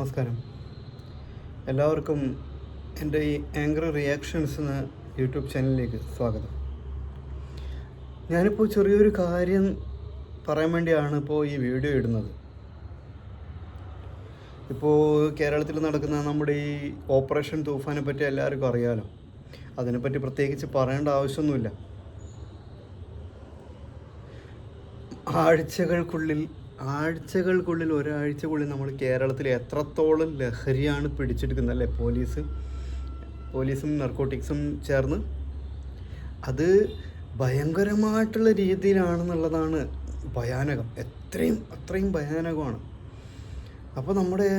നമസ്കാരം. എല്ലാവർക്കും എൻ്റെ ഈ ആംഗ്രി റിയാക്ഷൻസ് എന്ന യൂട്യൂബ് ചാനലിലേക്ക് സ്വാഗതം. ഞാനിപ്പോൾ ചെറിയൊരു കാര്യം പറയാൻ വേണ്ടിയാണ് ഇപ്പോൾ ഈ വീഡിയോ ഇടുന്നത്. ഇപ്പോൾ കേരളത്തിൽ നടക്കുന്ന നമ്മുടെ ഈ ഓപ്പറേഷൻ തൂഫാനെ പറ്റി എല്ലാവർക്കും അറിയാലോ. അതിനെപ്പറ്റി പ്രത്യേകിച്ച് പറയേണ്ട ആവശ്യമൊന്നുമില്ല. ഒരാഴ്ചക്കുള്ളിൽ നമ്മൾ കേരളത്തിൽ എത്രത്തോളം ലഹരിയാണ് പിടിച്ചെടുക്കുന്നത് അല്ലേ? പോലീസും നർക്കോട്ടിക്സും ചേർന്ന് അത് ഭയങ്കരമായിട്ടുള്ള രീതിയിലാണെന്നുള്ളതാണ് ഭയാനകം. അത്രയും ഭയാനകമാണ്. അപ്പോൾ നമ്മുടെ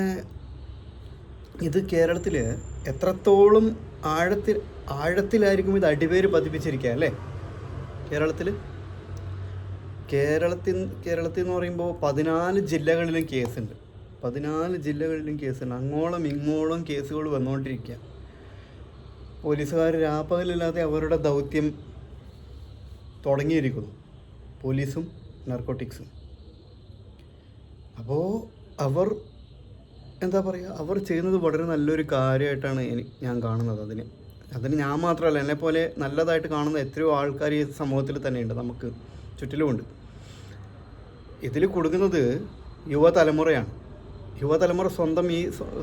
ഇത് കേരളത്തിൽ എത്രത്തോളം ആഴത്തിലായിരിക്കും ഇത് അടിവേര് പതിപ്പിച്ചിരിക്കുക അല്ലേ? കേരളത്തിൽ എന്ന് പറയുമ്പോൾ 14 ജില്ലകളിലും കേസുണ്ട്. അങ്ങോളം ഇങ്ങോളം കേസുകൾ വന്നുകൊണ്ടിരിക്കുക. പോലീസുകാർ രാപ്പകലില്ലാതെ അവരുടെ ദൗത്യം തുടങ്ങിയിരിക്കുന്നു, പോലീസും നർക്കോട്ടിക്സും. അപ്പോൾ അവർ അവർ ചെയ്യുന്നത് വളരെ നല്ലൊരു കാര്യമായിട്ടാണ് ഞാൻ കാണുന്നത്. അതിന് ഞാൻ മാത്രമല്ല, എന്നെപ്പോലെ നല്ലതായിട്ട് കാണുന്ന എത്രയോ ആൾക്കാർ ഈ സമൂഹത്തിൽ തന്നെയുണ്ട്, നമുക്ക് ചുറ്റിലുമുണ്ട്. ഇതിൽ കൊടുക്കുന്നത് യുവതലമുറയാണ്. യുവതലമുറ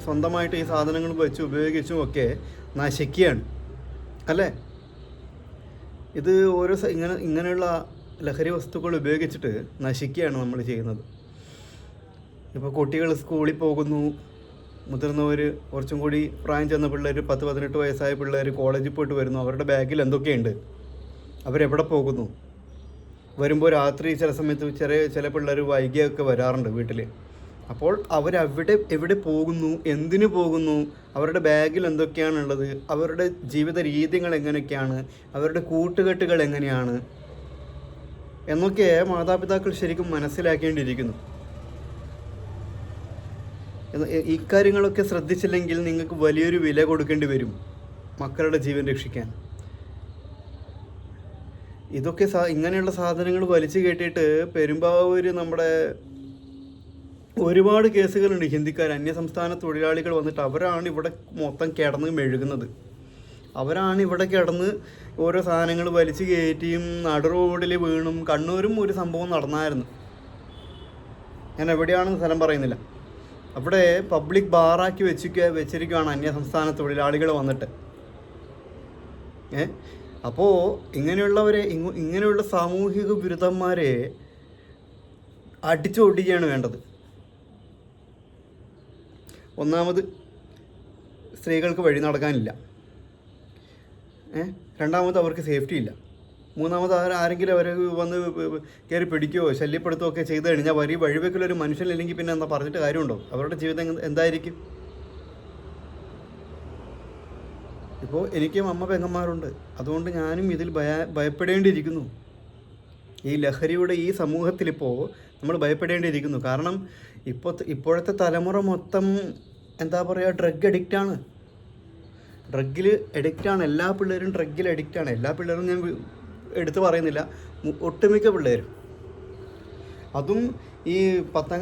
സ്വന്തമായിട്ട് ഈ സാധനങ്ങൾ വെച്ച് ഉപയോഗിച്ചും ഒക്കെ നശിക്കുകയാണ് അല്ലേ? ഇത് ഓരോ ഇങ്ങനെയുള്ള ലഹരി വസ്തുക്കൾ ഉപയോഗിച്ചിട്ട് നശിക്കുകയാണ് നമ്മൾ ചെയ്യുന്നത്. ഇപ്പോൾ കുട്ടികൾ സ്കൂളിൽ പോകുന്നു, മുതിർന്നവർ, കുറച്ചും കൂടി പ്രായം ചെന്ന പിള്ളേർ, 10-18 വയസ്സായ പിള്ളേർ കോളേജിൽ പോയിട്ട് വരുന്നു. അവരുടെ ബാഗിൽ എന്തൊക്കെയുണ്ട്? അവരെവിടെ പോകുന്നു? വരുമ്പോൾ രാത്രി ചില സമയത്ത് ചില പിള്ളേർ വൈകിയൊക്കെ വരാറുണ്ട് വീട്ടിൽ. അപ്പോൾ എവിടെ പോകുന്നു, എന്തിനു പോകുന്നു, അവരുടെ ബാഗിൽ എന്തൊക്കെയാണുള്ളത്, അവരുടെ ജീവിത രീതികൾ എങ്ങനെയൊക്കെയാണ്, അവരുടെ കൂട്ടുകെട്ടുകൾ എങ്ങനെയാണ് എന്നൊക്കെ മാതാപിതാക്കൾ ശരിക്കും മനസ്സിലാക്കേണ്ടിയിരിക്കുന്നു. ഇക്കാര്യങ്ങളൊക്കെ ശ്രദ്ധിച്ചില്ലെങ്കിൽ നിങ്ങൾക്ക് വലിയൊരു വില കൊടുക്കേണ്ടി വരും മക്കളുടെ ജീവൻ രക്ഷിക്കാൻ. ഇതൊക്കെ ഇങ്ങനെയുള്ള സാധനങ്ങൾ വലിച്ചു കയറ്റിയിട്ട് പെരുമ്പാവൂർ നമ്മുടെ ഒരുപാട് കേസുകളുണ്ട്. അന്യസംസ്ഥാന തൊഴിലാളികൾ വന്നിട്ട് അവരാണ് ഇവിടെ മൊത്തം കിടന്ന് മെഴുകുന്നത്. അവരാണ് ഇവിടെ കിടന്ന് ഓരോ സാധനങ്ങൾ വലിച്ചു കയറ്റിയും നടു റോഡിൽ വീണും. കണ്ണൂരും ഒരു സംഭവം നടന്നായിരുന്നു. ഞാൻ എവിടെയാണെന്ന് സ്ഥലം പറയുന്നില്ല. അവിടെ പബ്ലിക് ബാറാക്കി വെച്ചിരിക്കുകയാണ് അന്യസംസ്ഥാന തൊഴിലാളികൾ വന്നിട്ട്. അപ്പോൾ ഇങ്ങനെയുള്ള സാമൂഹിക വിരുദ്ധന്മാരെ അടിച്ചൊടിക്കുകയാണ് വേണ്ടത്. ഒന്നാമത്, സ്ത്രീകൾക്ക് വഴി നടക്കാനില്ല. രണ്ടാമത്, അവർക്ക് സേഫ്റ്റി ഇല്ല. മൂന്നാമത്, ആരെങ്കിലും അവരെ വന്ന് കയറി പിടിക്കുകയോ ശല്യപ്പെടുത്തുകയോ ഒക്കെ ചെയ്ത് കഴിഞ്ഞാൽ വഴിവെക്കലൊരു മനുഷ്യനില്ലെങ്കിൽ പിന്നെ എന്താ പറഞ്ഞിട്ട് കാര്യമുണ്ടോ? അവരുടെ ജീവിതം എന്തായിരിക്കും? ഇപ്പോൾ എനിക്കും അമ്മ പെങ്ങന്മാരുണ്ട്. അതുകൊണ്ട് ഞാനും ഇതിൽ ഭയപ്പെടേണ്ടിയിരിക്കുന്നു. ഈ ലഹരിയുടെ ഈ സമൂഹത്തിലിപ്പോൾ നമ്മൾ ഭയപ്പെടേണ്ടിയിരിക്കുന്നു. കാരണം ഇപ്പോഴത്തെ തലമുറ മൊത്തം ഡ്രഗ് അഡിക്റ്റാണ്. എല്ലാ പിള്ളേരും ഡ്രഗിൽ അഡിക്റ്റാണ്. എല്ലാ പിള്ളേരും ഞാൻ എടുത്തു പറയുന്നില്ല, ഒട്ടുമിക്ക പിള്ളേരും. അതും ഈ 10ാം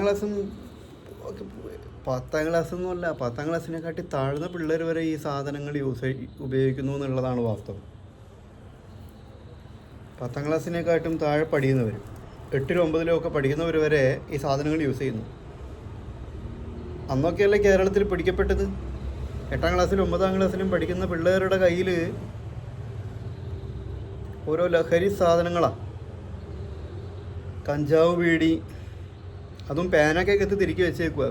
ക്ലാസ്സിനെക്കാട്ടി താഴ്ന്ന പിള്ളേർ വരെ ഈ സാധനങ്ങൾ ഉപയോഗിക്കുന്നു എന്നുള്ളതാണ് വാസ്തവം. 10ാം ക്ലാസ്സിനെക്കാട്ടും താഴെ പഠിക്കുന്നവർ, 8-ലും 9-ലും ഒക്കെ പഠിക്കുന്നവർ വരെ ഈ സാധനങ്ങൾ യൂസ് ചെയ്യുന്നു. അന്നൊക്കെയല്ലേ കേരളത്തിൽ പിടിക്കപ്പെട്ടത്? 8ാം ക്ലാസ്സിലും 9ാം ക്ലാസ്സിലും പഠിക്കുന്ന പിള്ളേരുടെ കയ്യിൽ ഓരോ ലഹരി സാധനങ്ങളാണ്. കഞ്ചാവ്, ബീഡി, അതും പാനൊക്കെ എത്തി തിരികെ വെച്ചേക്കുക.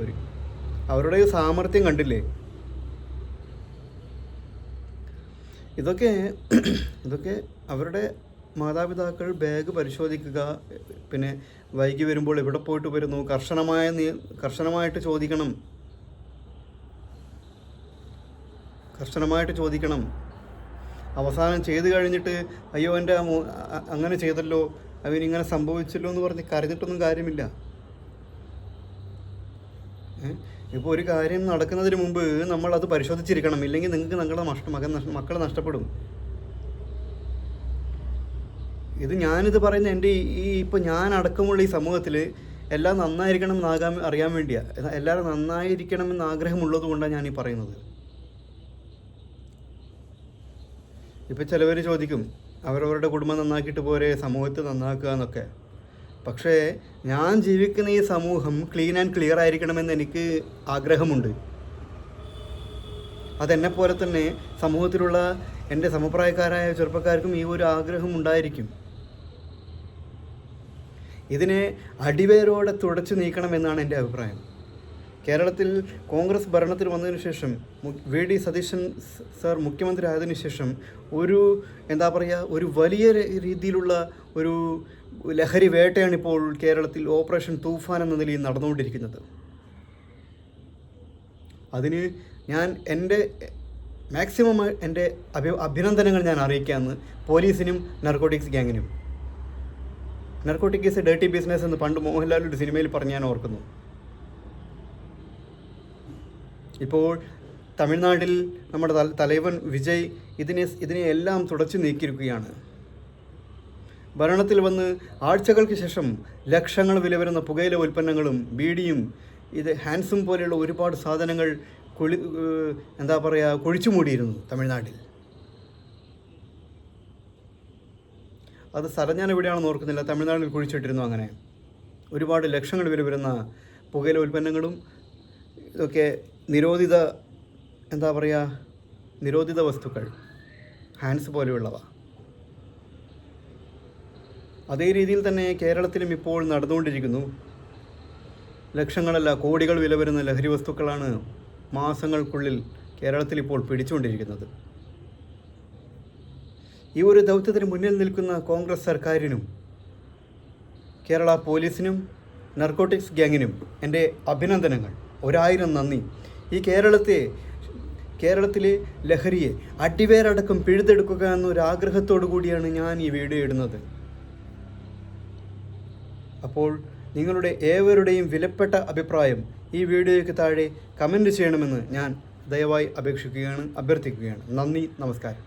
അവരുടെ സാമർത്ഥ്യം കണ്ടില്ലേ? ഇതൊക്കെ അവരുടെ മാതാപിതാക്കൾ ബാഗ് പരിശോധിക്കുക. പിന്നെ വൈകി വരുമ്പോൾ എവിടെ പോയിട്ട് വരുന്നു, കർശനമായിട്ട് ചോദിക്കണം. അവസാനം ചെയ്ത് കഴിഞ്ഞിട്ട് അയ്യോ എൻ്റെ അങ്ങനെ ചെയ്തല്ലോ, അവനിങ്ങനെ സംഭവിച്ചല്ലോ എന്ന് പറഞ്ഞ് കരഞ്ഞിട്ടൊന്നും കാര്യമില്ല. ഇപ്പോൾ ഒരു കാര്യം നടക്കുന്നതിന് മുമ്പ് നമ്മൾ അത് പരിശോധിച്ചിരിക്കണം. ഇല്ലെങ്കിൽ നിങ്ങൾക്ക് നിങ്ങളുടെ മക്കളെ നഷ്ടപ്പെടും. ഞാനിത് പറയുന്ന എൻ്റെ ഇപ്പോൾ ഞാൻ അടക്കമുള്ള ഈ സമൂഹത്തിൽ എല്ലാം നന്നായിരിക്കണം അറിയാൻ വേണ്ടിയാണ്, എല്ലാവരും നന്നായിരിക്കണമെന്ന് ആഗ്രഹമുള്ളത് കൊണ്ടാണ് ഞാൻ ഈ പറയുന്നത്. ഇപ്പം ചിലവർ ചോദിക്കും അവരവരുടെ കുടുംബം നന്നാക്കിയിട്ട് പോരെ, സമൂഹത്തെ നന്നാക്കുക എന്നൊക്കെ. പക്ഷേ ഞാൻ ജീവിക്കുന്ന ഈ സമൂഹം ക്ലീൻ ആൻഡ് ക്ലിയർ ആയിരിക്കണമെന്ന് എനിക്ക് ആഗ്രഹമുണ്ട്. അതെന്നെപ്പോലെ തന്നെ സമൂഹത്തിലുള്ള എൻ്റെ സമപ്രായക്കാരായ ചെറുപ്പക്കാർക്കും ഈ ഒരു ആഗ്രഹം ഉണ്ടായിരിക്കും. ഇതിനെ അടിവേരോടെ തുടച്ചു നീക്കണമെന്നാണ് എൻ്റെ അഭിപ്രായം. കേരളത്തിൽ കോൺഗ്രസ് ഭരണത്തിൽ വന്നതിന് ശേഷം വി.ഡി. സതീശൻ സർ മുഖ്യമന്ത്രി ആയതിനു ശേഷം ഒരു വലിയ രീതിയിലുള്ള ഒരു ലഹരി വേട്ടയാണ് ഇപ്പോൾ കേരളത്തിൽ ഓപ്പറേഷൻ തൂഫാൻ എന്ന നിലയിൽ നടന്നുകൊണ്ടിരിക്കുന്നത്. അതിന് ഞാൻ എൻ്റെ മാക്സിമം എൻ്റെ അഭിനന്ദനങ്ങൾ ഞാൻ അറിയിക്കാമെന്ന് പോലീസിനും നർക്കോട്ടിക്സ് ഗ്യാങ്ങിനും. Narcotic is a dirty business എന്ന് പണ്ട് മോഹൻലാൽ ഒരു സിനിമയിൽ പറഞ്ഞ് ഞാൻ ഓർക്കുന്നു. ഇപ്പോൾ തമിഴ്നാട്ടിൽ നമ്മുടെ തലവൻ വിജയ് ഇതിനെ എല്ലാം തുടച്ചു നീക്കിയിരിക്കുകയാണ്. ഭരണത്തിൽ വന്ന് ആഴ്ചകൾക്ക് ശേഷം ലക്ഷങ്ങൾ വില വരുന്ന പുകയില ഉൽപ്പന്നങ്ങളും ബീഡിയും ഹാൻസും പോലെയുള്ള ഒരുപാട് സാധനങ്ങൾ കുഴിച്ചു മൂടിയിരുന്നു തമിഴ്നാട്ടിൽ. അത് സ്ഥലം ഞാൻ എവിടെയാണെന്ന് ഓർക്കുന്നില്ല, തമിഴ്നാട്ടിൽ കുഴിച്ചിട്ടിരുന്നു. അങ്ങനെ ഒരുപാട് ലക്ഷങ്ങൾ വില വരുന്ന പുകയില ഉൽപ്പന്നങ്ങളും ഇതൊക്കെ നിരോധിത വസ്തുക്കൾ, ഹാൻസ് പോലെയുള്ളവ. അതേ രീതിയിൽ തന്നെ കേരളത്തിലും ഇപ്പോൾ നടന്നുകൊണ്ടിരിക്കുന്നു. ലക്ഷങ്ങളല്ല കോടികൾ വില വരുന്ന ലഹരി വസ്തുക്കളാണ് മാസങ്ങൾക്കുള്ളിൽ കേരളത്തിൽ ഇപ്പോൾ പിടിച്ചുകൊണ്ടിരിക്കുന്നത്. ഈ ഒരു ദൗത്യത്തിന് മുന്നിൽ നിൽക്കുന്ന കോൺഗ്രസ് സർക്കാരിനും കേരള പോലീസിനും നർക്കോട്ടിക്സ് ഗ്യാങ്ങിനും എൻ്റെ അഭിനന്ദനങ്ങൾ. 1000 നന്ദി. ഈ കേരളത്തിലെ ലഹരിയെ അടിവേരടക്കം പിഴുതെടുക്കുക എന്നൊരാഗ്രഹത്തോടു കൂടിയാണ് ഞാൻ ഈ വീഡിയോ ഇടുന്നത്. അപ്പോൾ നിങ്ങളുടെ ഏവരുടെയും വിലപ്പെട്ട അഭിപ്രായം ഈ വീഡിയോയ്ക്ക് താഴെ കമൻറ്റ് ചെയ്യണമെന്ന് ഞാൻ ദയവായി അഭ്യർത്ഥിക്കുകയാണ്. നന്ദി, നമസ്കാരം.